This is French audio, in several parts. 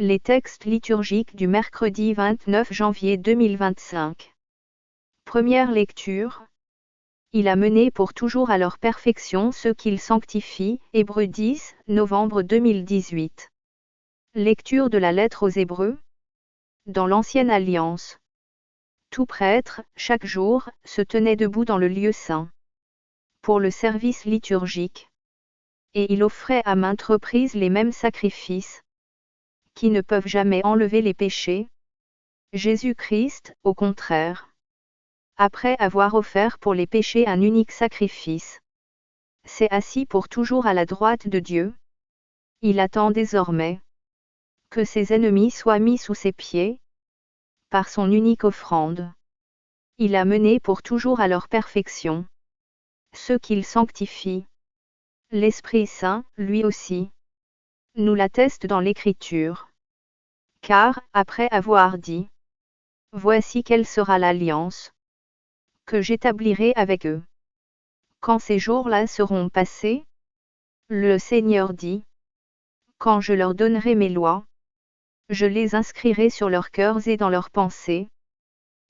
Les textes liturgiques du mercredi 29 janvier 2025. Première lecture. Il a mené pour toujours à leur perfection ceux qu'il sanctifie. Hébreux 10, novembre 2018. Lecture de la lettre aux Hébreux. Dans l'Ancienne Alliance, tout prêtre, chaque jour, se tenait debout dans le lieu saint pour le service liturgique. Et il offrait à maintes reprises les mêmes sacrifices, qui ne peuvent jamais enlever les péchés. Jésus-Christ, au contraire, après avoir offert pour les péchés un unique sacrifice, s'est assis pour toujours à la droite de Dieu. Il attend désormais que ses ennemis soient mis sous ses pieds, par son unique offrande. Il a mené pour toujours à leur perfection ceux qu'il sanctifie. L'Esprit Saint, lui aussi, nous l'atteste dans l'Écriture. Car, après avoir dit, « Voici quelle sera l'alliance que j'établirai avec eux. Quand ces jours-là seront passés, le Seigneur dit, quand je leur donnerai mes lois, je les inscrirai sur leurs cœurs et dans leurs pensées,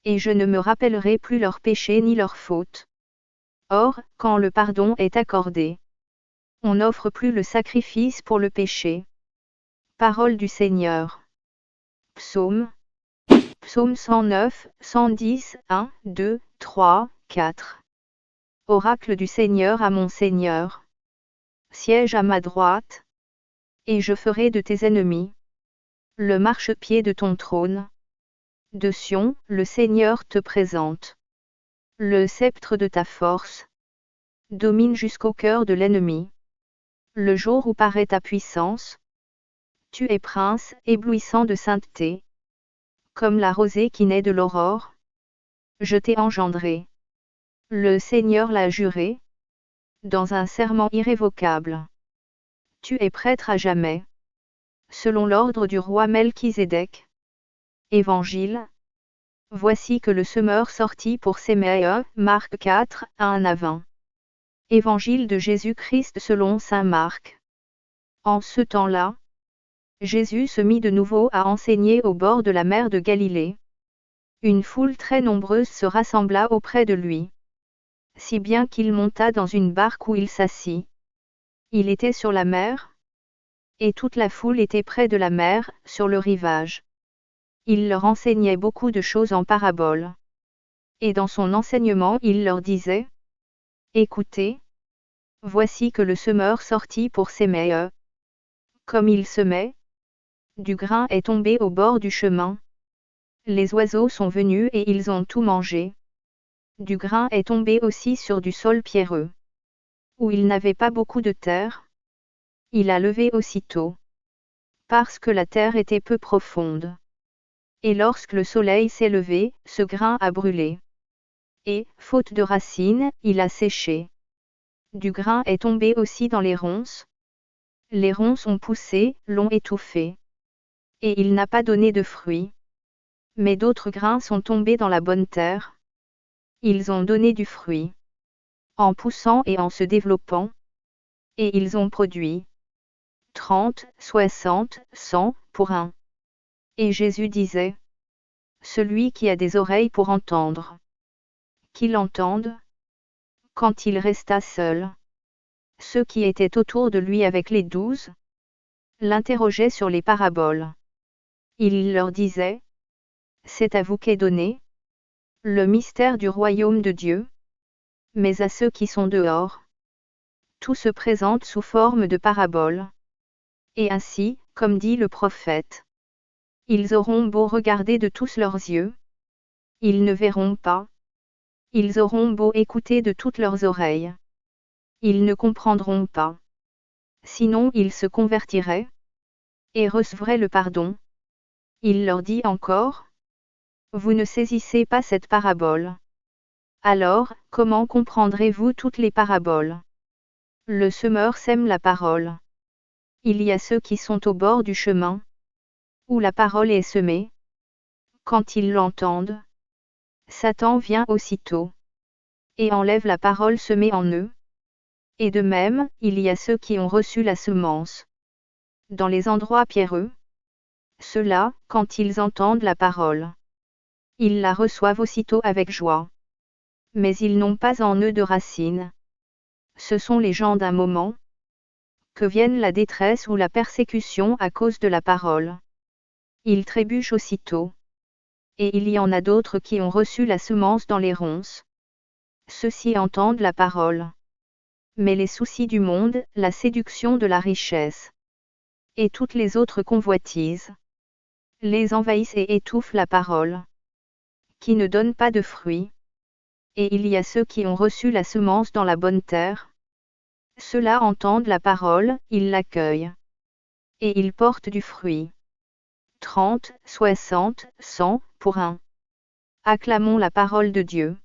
et je ne me rappellerai plus leurs péchés ni leurs fautes. Or, quand le pardon est accordé, on n'offre plus le sacrifice pour le péché. » Parole du Seigneur. Psaume 109, 110, 1, 2, 3, 4. Oracle du Seigneur à mon Seigneur. Siège à ma droite, et je ferai de tes ennemis le marchepied de ton trône. De Sion, le Seigneur te présente le sceptre de ta force. Domine jusqu'au cœur de l'ennemi. Le jour où paraît ta puissance, tu es prince, éblouissant de sainteté. Comme la rosée qui naît de l'aurore, je t'ai engendré. Le Seigneur l'a juré, dans un serment irrévocable. Tu es prêtre à jamais, selon l'ordre du roi Melchisédek. Évangile. Voici que le semeur sortit pour s'émer. Marc 4, 1 à 20. Évangile de Jésus-Christ selon saint Marc. En ce temps-là, Jésus se mit de nouveau à enseigner au bord de la mer de Galilée. Une foule très nombreuse se rassembla auprès de lui, si bien qu'il monta dans une barque où il s'assit. Il était sur la mer, et toute la foule était près de la mer, sur le rivage. Il leur enseignait beaucoup de choses en paraboles. Et dans son enseignement il leur disait, « Écoutez, voici que le semeur sortit pour s'émer. Comme il semait, du grain est tombé au bord du chemin. Les oiseaux sont venus et ils ont tout mangé. Du grain est tombé aussi sur du sol pierreux, où il n'avait pas beaucoup de terre. Il a levé aussitôt, parce que la terre était peu profonde. Et lorsque le soleil s'est levé, ce grain a brûlé. Et, faute de racines, il a séché. Du grain est tombé aussi dans les ronces. Les ronces ont poussé, l'ont étouffé. Et il n'a pas donné de fruits. Mais d'autres grains sont tombés dans la bonne terre. Ils ont donné du fruit, en poussant et en se développant. Et ils ont produit 30, 60, 100, pour un. Et Jésus disait, celui qui a des oreilles pour entendre, qu'il entende. Quand il resta seul, ceux qui étaient autour de lui avec les 12, l'interrogeaient sur les paraboles. Il leur disait, c'est à vous qu'est donné le mystère du royaume de Dieu. Mais à ceux qui sont dehors, tout se présente sous forme de paraboles. Et ainsi, comme dit le prophète, ils auront beau regarder de tous leurs yeux, ils ne verront pas. Ils auront beau écouter de toutes leurs oreilles, ils ne comprendront pas. Sinon ils se convertiraient et recevraient le pardon. Il leur dit encore, vous ne saisissez pas cette parabole. Alors, comment comprendrez-vous toutes les paraboles? Le semeur sème la parole. Il y a ceux qui sont au bord du chemin, où la parole est semée. Quand ils l'entendent, Satan vient aussitôt et enlève la parole semée en eux. Et de même, il y a ceux qui ont reçu la semence dans les endroits pierreux. Ceux-là, quand ils entendent la parole, ils la reçoivent aussitôt avec joie. Mais ils n'ont pas en eux de racine. Ce sont les gens d'un moment, que vienne la détresse ou la persécution à cause de la parole. Ils trébuchent aussitôt. Et il y en a d'autres qui ont reçu la semence dans les ronces. Ceux-ci entendent la parole. Mais les soucis du monde, la séduction de la richesse, et toutes les autres convoitises, les envahissent et étouffent la parole, qui ne donne pas de fruits. Et il y a ceux qui ont reçu la semence dans la bonne terre. Ceux-là entendent la parole, ils l'accueillent. Et ils portent du fruit. 30, 60, 100, pour un. Acclamons la parole de Dieu.